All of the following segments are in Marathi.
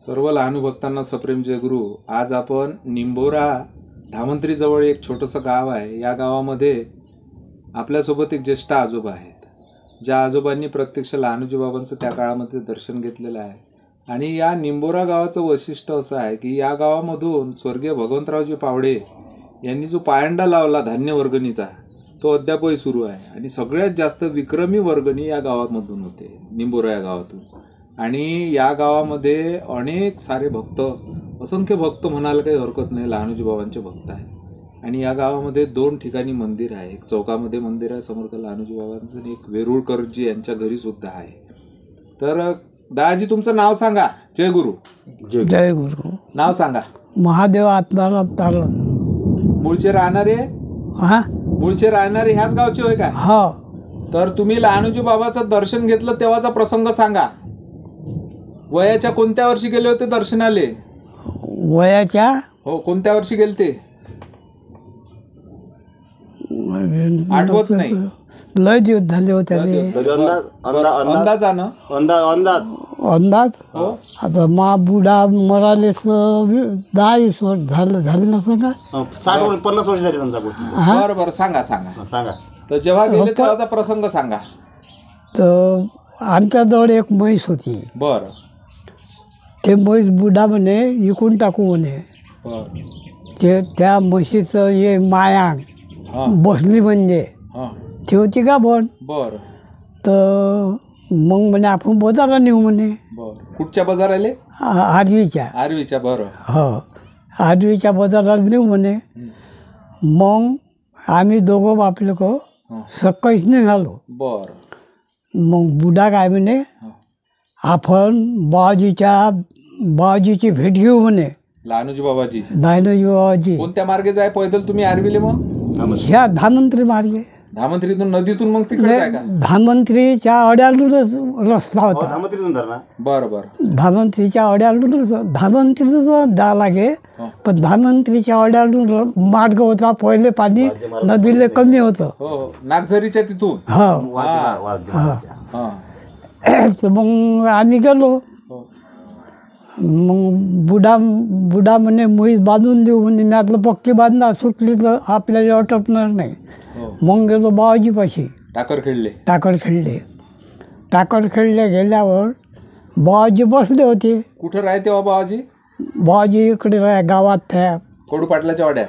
सर्व लहान भक्तांना सप्रेम जयगुरु. आज आपण निंबोरा धामंत्री जवळ एक छोटंसं गाव आहे. या गावामध्ये आपल्यासोबत एक ज्येष्ठ आजोबा आहेत, ज्या आजोबांनी प्रत्यक्ष लहानोजी बाबांचं त्या काळामध्ये दर्शन घेतलेलं आहे. आणि या निंबोरा गावाचं वैशिष्ट्य असं आहे की या गावामधून स्वर्गीय भगवंतरावजी पावडे यांनी जो पायंडा लावला धान्य वर्गणीचा, तो अद्यापही सुरू आहे. आणि सगळ्यात जास्त विक्रमी वर्गणी या गावामधून होते, निंबोरा या गावातून. आणि या गावामध्ये अनेक सारे भक्त, असंख्य भक्त म्हणायला काही हरकत नाही, लहानोजी बाबांचे भक्त आहेत. आणि या गावामध्ये 2 ठिकाणी मंदिर आहे. एक चौकामध्ये मंदिर आहे समर्थ लहानोजी बाबांचं, आणि एक वेरुळकरजी यांच्या घरी सुद्धा आहे. तर दादाजी तुमचं नाव सांगा. जय गुरु. जय गुरु. नाव सांगा. महादेव आत्माराम तारण. मूळचे राहणारे? हा, मूळचे राहणारे ह्याच गावचे होय का? हो. तर तुम्ही लहानोजी बाबाचं दर्शन घेतलं तेव्हाचा प्रसंग सांगा. वयाच्या कोणत्या वर्षी गेले होते दर्शनाले? वयाच्या हो, कोणत्या वर्षी गेले ते आठवत नाही. लय दिवस झाले होते. अंदाजानं अंदाज हो. आता मा बुडा मराले 10 वर्ष झाले नसतं का? 50 वर्ष झाली समजा. बरं बरं, सांगा सांगा. तर जेव्हा गेले तेव्हाचा प्रसंग सांगा. तर आमच्याजवळ एक म्हैस होती. बरं. ते म्हैस बुडा म्हणे विकून टाकू म्हणे. ते त्या म्हशीचं हे मायांग बसली म्हणजे ती होती का पण. बरं. तर मग म्हणे आपण बाजाराला नेऊ म्हणे. बरं. कुठच्या बाजाराले? आरवीच्या. बरं. हो, आरवीच्या बाजाराला नेऊ म्हणे. मग आम्ही दोघं बाप लोक सकाळीच निघालो. बरं. मग बुडा काय म्हणे, आपण बाबाजीची भेट घेऊ म्हणे. लहानोजी बाबाजी. लहानोजी बाबाजी कोणत्या मार्गे जाय पैदल तुम्ही आरवीले? मग ह्या धामंत्री मार्गे. धामंत्रीतून नदीतून मग तिकडे जाय का? धामंत्रीच्या अड्यालूनच रस्ता होता. बरं बरं. धामंत्रीच्या अड्यालूनच धामंत्रीतून जा लागे. पण धामंत्रीच्या अड्यालून मार्ग होता. पहिले पाणी नदीला कमी होतं. हो, नागझरीच्या तिथून. हो. तर मग आम्ही गेलो. मग बुडा म्हणे म्हैस बांधून देऊ म्हणे. त्यातलं पक्की बांधा, सुटली तर आपल्याला अटपणार नाही. मग गेलो बाबाजीपाशी. टाकर खेळले गेल्यावर बाबाजी बसले होते. कुठं राहते बाबाजी? बाबाजी इकडे गावात त्या कडू पाटलाच्या वाड्यात.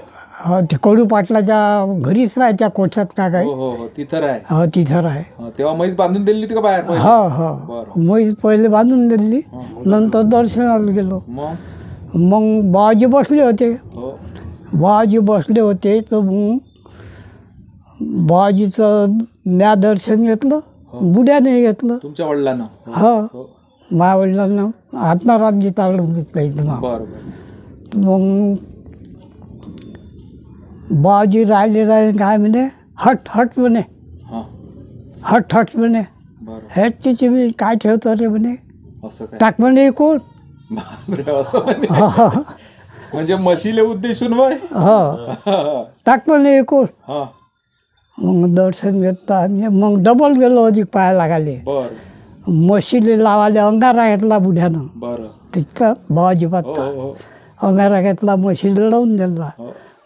ते कडू पाटलाच्या घरीच राहायच्या कोठ्यात का काय. हो, तिथं राह. हो, तिथं राह. तेव्हा म्हैस बांधून दिली होती का बाहेर? हो, म्हैस पहिले बांधून दिली. नंतर दर्शनाला गेलो. मग बाबाजी बसले होते. तर मग बाबाजीचं म्या दर्शन घेतलं, बुड्याने घेतलं. तुमच्या वडिलांना? हो, माझ्या वडिलांना आत्मारामजी ताळून घेतलं इथं नाव. मग बाबाजी राहिले काय म्हणे, हट म्हणे. हट म्हणे. हे तिची मी काय ठेवतो रे म्हणे. टाक म्हणे कोण. म्हणजे म्हशीले उद्देशून वय. टाक म्हणे कोण. मग दर्शन घेतलं आम्ही. मग डबल गेलो अधिक पाया लागाले. म्हशीले लावाले अंगारा घेतला बुढ्यानं. तिथं बाबाजी पाहता अंगारा घेतला, म्हशीला लावून दिला.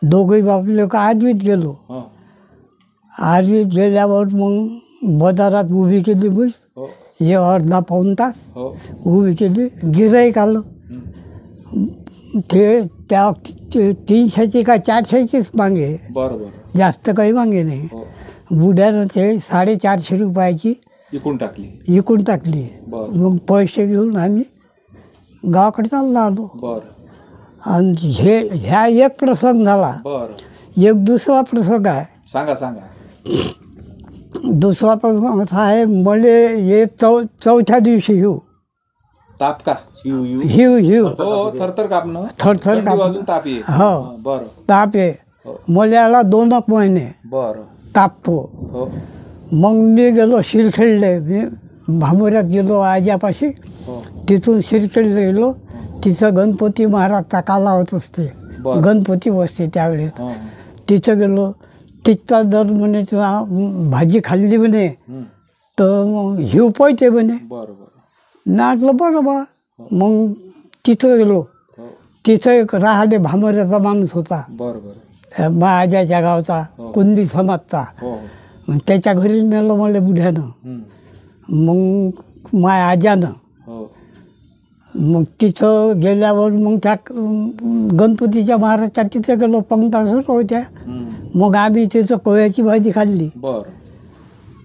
दोघे बाप लोक आरवीत गेलो. आरवीत गेल्यावर मग बाजारात उभी केली म्हैस. हे अर्धा पाऊण तास उभी केली. गिऱ्हाईक आलं. ते त्या 300ची का 400चीच मागे. जास्त काही मागे नाही. बुड्यानं ते 450 रुपयाची विकून टाकली. मग पैसे घेऊन आम्ही गावाकडे चालला आलो. आणि ह्या एक प्रसंग झाला. एक दुसरा प्रसंग आहे. सांगा. दुसरा प्रसंग असा आहे, मले हे चौथ्या दिवशी हिव ताप का? हिव थरथर कापणं. ताप ये. हो, ताप आहे. मल्याला 2 महिने तापतो. मग मी गेलो शिरखेडले. मी भामोऱ्यात गेलो आज्यापाशी. तिथून शिरखेडले गेलो. तिथं गणपती महाराजचा काला होत असते. गणपती बसते त्यावेळेस. तिथं गेलो. तिथचा दर म्हणे भाजी खाल्ली म्हणे तर हिव पळते म्हणे. बरोबर. नाटलं बरोबर. मग तिथं गेलो. हो. तिथं एक राहाडे भामऱ्याचा माणूस होता, बरं बरं. महाराजाच्या गावचा, कुंदी समाजचा. हो हो. मग त्याच्या घरी नेलं मला बुढ्यानं. हम्म. मग माय आजानं. हो. मग तिथं गेल्यावर मग त्या गणपतीच्या महाराजच्या तिथे गेलो. पंक्ता सुरू होत्या. हम्म. मग आम्ही तिथं कोळ्याची भाजी खाल्ली. बरं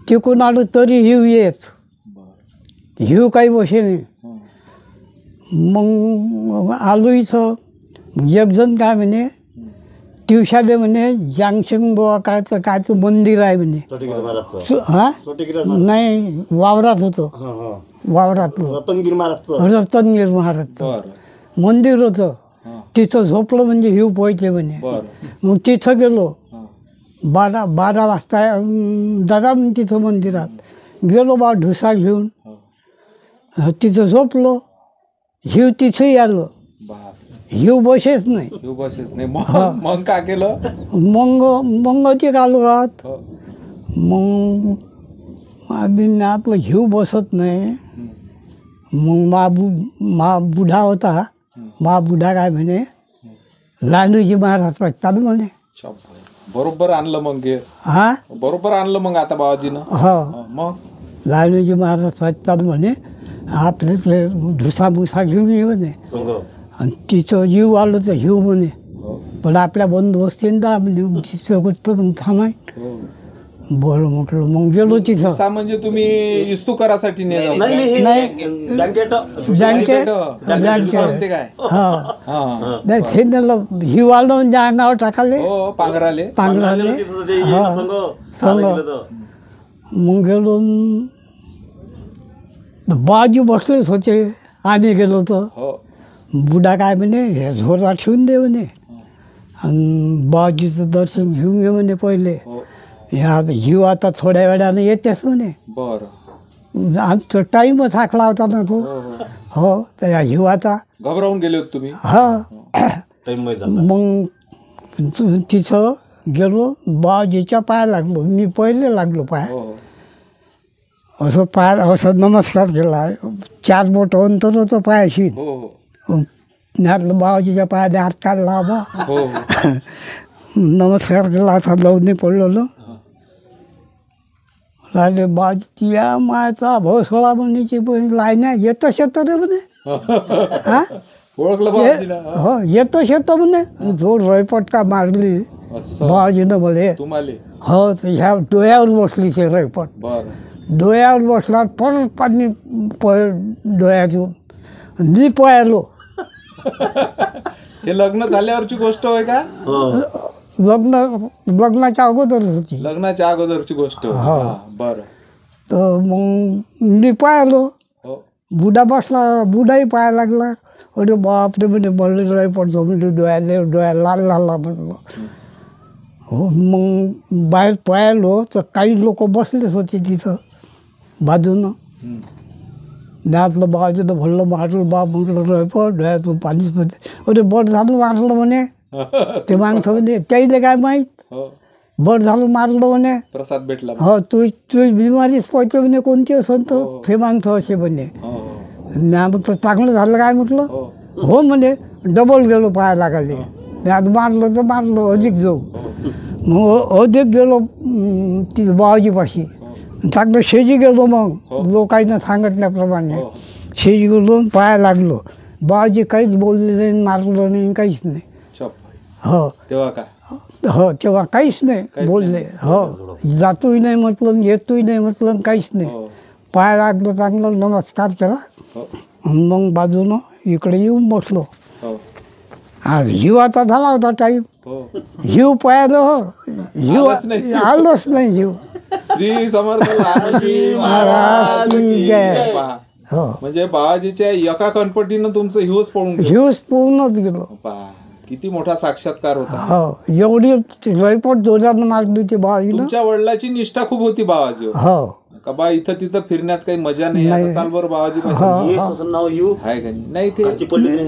तिकून आलो तरी हिव येत. बरं. हिव काही बसे नाही. हो. मग आलो इथं. एक जण काय म्हणे, दिवसाले म्हणे जांगशिंग बुवा कायचं मंदिर आहे म्हणे. छोटेगिरी महाराजचं. हा छोटेगिरी नाही, वावरात होतं. वावरात रतनगिरी महाराजचं. रतनगिरी महाराजचं बरं. मंदिर होतं. हां. तिथं झोपलं म्हणजे हिव पोहते म्हणे. बरं. मग तिथं गेलो. हां. 12 वाजता दादा तिथं मंदिरात गेलो बा ढुसा घेऊन. हो. तिथं झोपलो. हिव तिथंही आलो. बाप. हिव बसेच नाही. हिव बसेच नाही. मग काय केलं? मग ते आलो गावात. हो. मग आम्ही आपलं हिव बसत नाही. मग मा बुढा होता. मा बुढा काय म्हणे, लालूजी महाराज वाटतात म्हणे. बरोबर आणलं मग घे. हा बरोबर आणलं मग आता बाबाजीनं. हो, मग लालूजी महाराज वाटतात म्हणे. आपले ते ढुसा मुसा घेऊन ये म्हणे. संघ. आणि तिथं हिव आलं तर हिव म्हणे. हो. पण आपल्या बंदोबस्तीनं दा म्हणजे तिथं गोष्ट पण थांबाय. हो. बरं म्हटलं. मग गेलो तिथं. सा म्हणजे तुम्ही इस्तू करासाठी नाही नाही नाही. ब्लँकेट. बँकेट म्हणते काय? हा हा. नाही ते नेलं. हिव आलं म्हणजे अंगावर टाकाले. हो. पांघराले. पांघराले. संघ. मग गेलो. बाजू बसलेच होते. आम्ही गेलो तर हो. बुडा काय म्हणे, हे झोरा ठेवून दे म्हणे. आणि बाजूचं दर्शन घेऊन घे म्हणे पहिले. हो. ह्या हिव आता थोड्या वेळानं येतेच म्हणे. बरं. आमचा टाईमच हाकला होता ना तो. हो हो. हो, तर या हिवाचा. घबरावून गेले होते तुम्ही? हा. टाइम माहीत झाला. मग तिथं गेलो. बाजीच्या पाया लागलो. मी पहिले लागलो पाय. हो हो. असं पाय असं नमस्कार केला. 4 बोट अंतर होतं पायाशी. हो हो. त्यातलं बाबाजीच्या पायाने हात काढला बा. हो हो. नमस्कार केला. असा लवणे पडलेलो. राहिले बाजी या मायाचा भोसळा म्हणण्याची पण लाईन आहे. येतं शेतं रे म्हणे. हा ओळखलं बाबाजीला? हो, येतं शेतं म्हणे. जोड रयपटका मारली असं बाबाजीनं मला. तुम्हाला? हो, तर ह्या डोळ्यावर बसली ते रयपट. बरं. डोळ्यावर बसला. परत पाणी डोळ्यातून. मी पळालो. हे लग्न झाल्यावरची गोष्ट होय का? लग्नाच्या अगोदरच होती. लग्नाच्या अगोदरची गोष्ट. हो. बरं. तर मग मी पळालो. हो. बुडा बसला. बुडाही पाहायला लागला. अरे बापरे म्हणे, बळले पडतो म्हणजे डोळ्या लाल लाल म्हटलं. हो. मग बाहेर पळालो तर काही लोक बसलेच होते तिथं बाजूनं. आपलं बाजूनं भरलं मारलं. बा म्हटलं रयपट डोळ्यातून पाणीच पडते. अरे बट झालं मारलं म्हणे. ते माणसं म्हणे त्याईले काय माहीत. हो. बट झालं मारलं म्हणे. प्रसाद भेटला. हो, तू बिमारीच पडते म्हणे कोणती असं. ते माणसं असे म्हणे. हो हो. म्या म्हटलं चांगलं झालं काय म्हटलं. हो. हो म्हणे. डबल गेलो पाया लागाले. त्यात मारलं तर मारलं अधिक जाऊ. मग अधिक गेलो तिथं बाबाजीपाशी. चांगलं शेजी गेलो. मग लोकांना सांगितल्याप्रमाणे शेजी गेलो. पाया लागलो. बाबाजी काहीच बोलले नाही, मारलं नाही, काहीच नाही. हो. तेव्हा काय? हो, तेव्हा काहीच नाही बोलले. हो, जातोही नाही म्हटलं, येतोही नाही म्हटलं, काहीच नाही. पाया लागलं. चांगलं नमस्कार केला. मग बाजूनं इकडे येऊन बसलो. आज हिवाचा झाला होता टाईम. हिव पळालो. हो, हिव आलोच नाही. हिव. श्री समर्थ महाराज की जय. हो. म्हणजे बाबाजीच्या एका कणपटीनं तुमचं हिवच पळून गेलं. हिवच पळूनच गेलो. किती मोठा साक्षात्कार होता. हो, एवढी रयपट जोरानं मारली होती बाबाजीनं. तुमच्या वडिलाची निष्ठा खूप होती बाबाजी. हो. का बा इथं तिथं फिरण्यात काही मजा नाही. आता चाल बरं बाबाजी आहे का नाही. ते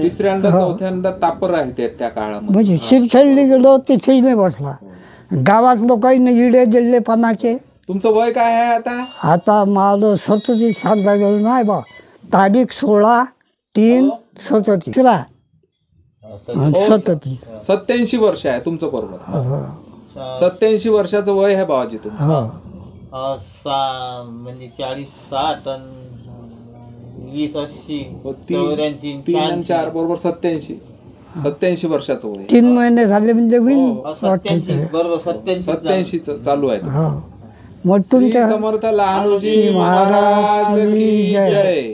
तिसऱ्यांदा चौथ्यांदा तापर आहे त्या काळामध्ये. म्हणजे शिरखेडली गेलो तिथेही नाही बसला. गावात लोकांनी इडे दिले पानाचे. तुमचं वय काय आहे आता? आता मला 37 सांगा गेलो नाही बा. तारीख 16/3 37 37 87 वर्ष आहे तुमचं पर्वत. 87 वर्षाचं वय आहे बाबाजी तुमचं. हो म्हणजे 40-60 20-80 3 आणि 4 बरोबर 87 वर्षाचं वय. 3 महिने झाले म्हणजे होईल. 87 बरोबर 87 चालू आहे. हो मग श्री तुमच्या समर्थ लहानोजी महाराज की जय.